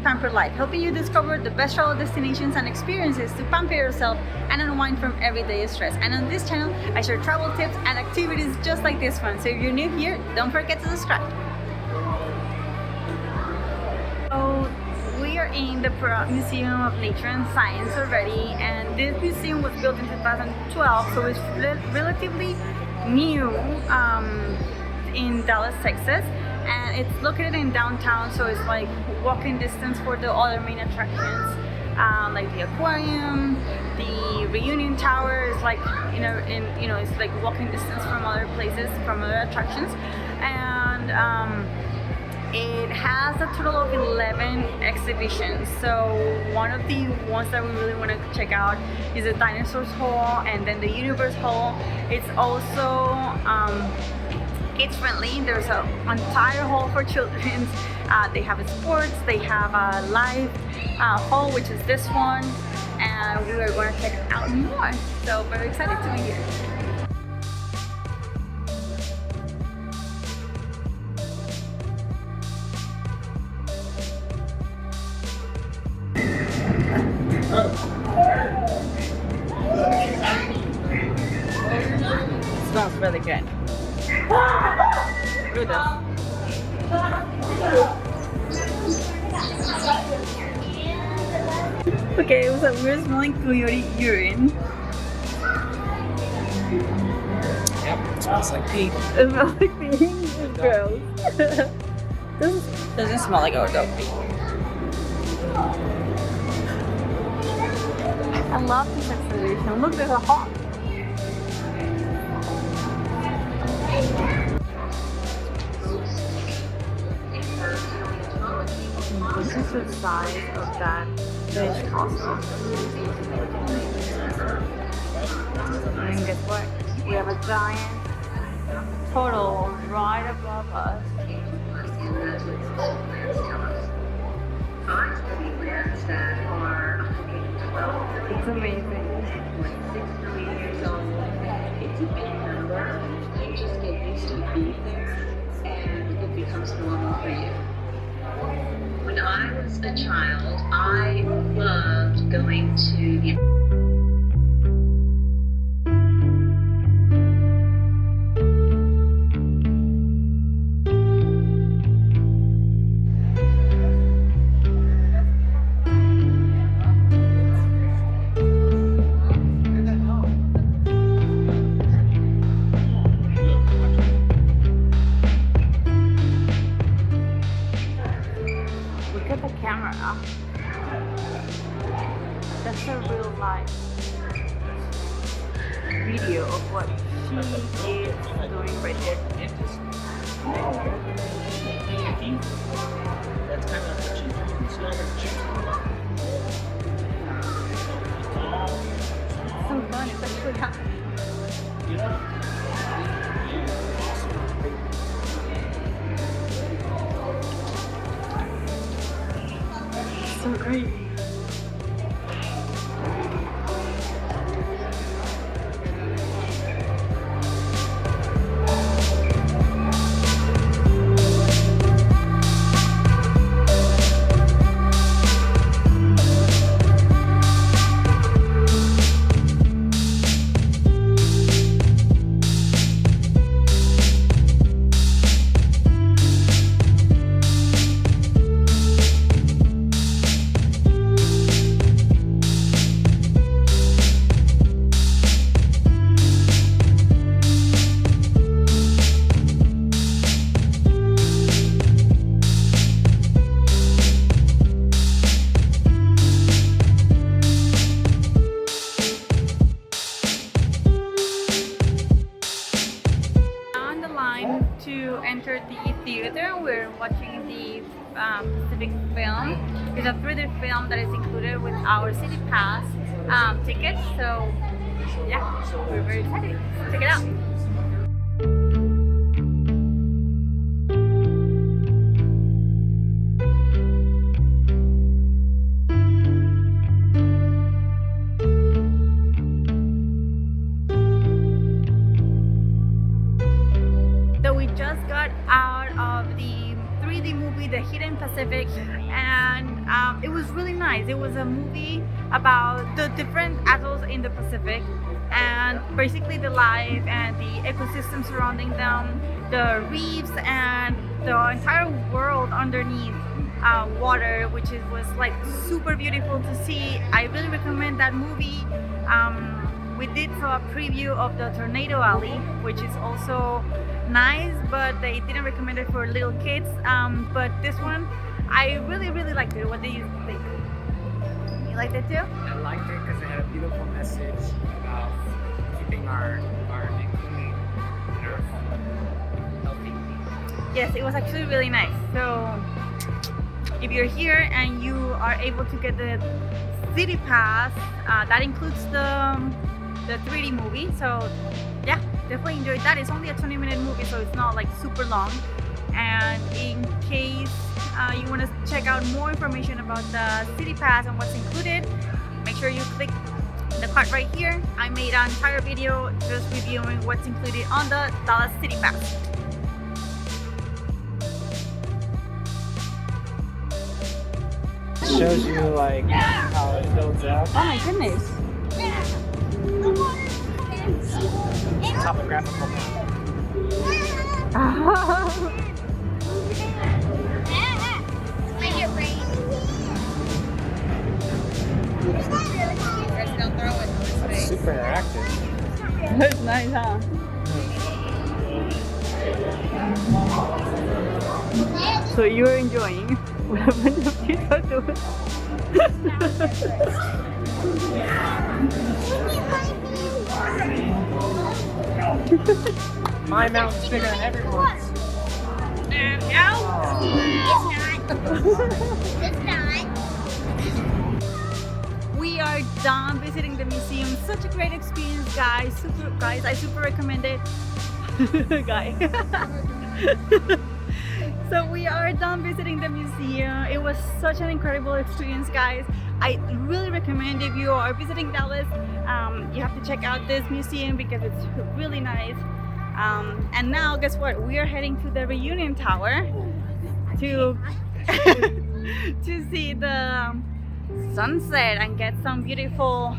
Pampered Life, helping you discover the best travel destinations and experiences to pamper yourself and unwind from everyday stress. And on this channel, I share travel tips and activities just like this one. So if you're new here, don't forget to subscribe. So we are in the Perot Museum of Nature and Science already, and this museum was built in 2012, so it's relatively new in Dallas, Texas, and it's located in downtown, so it's like walking distance for the other main attractions, like the aquarium, the reunion tower is like it's like walking distance from other places, from other attractions, and it has a total of 11 exhibitions. So one of the ones that we really want to check out is the Dinosaurs Hall and then the Universe Hall. It's also kids friendly. There's an entire hall for children. They have sports, they have a live hall, which is this one, and we are going to check out more. So very excited to be here. Smells really good. Look at this. Okay, so we're smelling coyote urine. Yep, it smells like pee. It smells like pee. It's gross. Doesn't smell like dog pee. I love this exhibition. Look, there's a hawk. This is the size of that fish also. And guess what? We have a giant turtle right above us. It's amazing. It's a big number. You just get used to being there and it becomes normal for you. When I was a child, I loved going to the camera. That's a real life video of what she is doing right there. That's kind of what you can smell the chicken. So fun, it's actually happening. So great. To enter the theater, we're watching the Pacific film. It's a 3D film that is included with our City Pass ticket. So yeah, we're very excited. Check it out. So we just got out of the 3D movie, The hidden Pacific, and it was really nice. It was a movie about the different atolls in the Pacific, and basically the life and the ecosystem surrounding them, the reefs, and the entire world underneath water, which was like super beautiful to see. I really recommend that movie. We did a preview of the Tornado Alley, which is also nice, but they didn't recommend it for little kids. But this one, I really liked it. What do you think? You liked it too? I liked it because it had a beautiful message about keeping our environment clean and our healthy. Yes, it was actually really nice. So if you're here and you are able to get the City Pass, that includes the 3D movie. So yeah, definitely enjoy that. It's only a 20-minute movie, so it's not like super long. And in case you want to check out more information about the City Pass and what's included, make sure you click the card right here. I made an entire video just reviewing what's included on the Dallas City Pass. It shows you like how it builds up. Oh my goodness. Topographical map. It's super interactive. That's nice, huh? So you're enjoying what a bunch of kids are doing. My mountain's bigger than everyone's. We are done visiting the museum. Such a great experience, guys. I super recommend it. Guy. So we are done visiting the museum. It was such an incredible experience, guys. I really recommend if you are visiting Dallas, you have to check out this museum because it's really nice. And now, guess what? We are heading to the Reunion Tower to to see the sunset and get some beautiful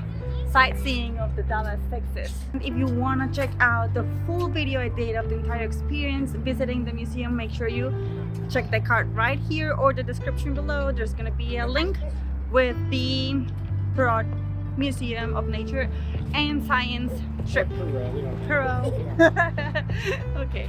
sightseeing of the Dallas, Texas. If you want to check out the full video I did of the entire experience visiting the museum, make sure you check the card right here or the description below. There's gonna be a link with the Perot Museum of Nature and Science trip. Perot. Perot. Okay.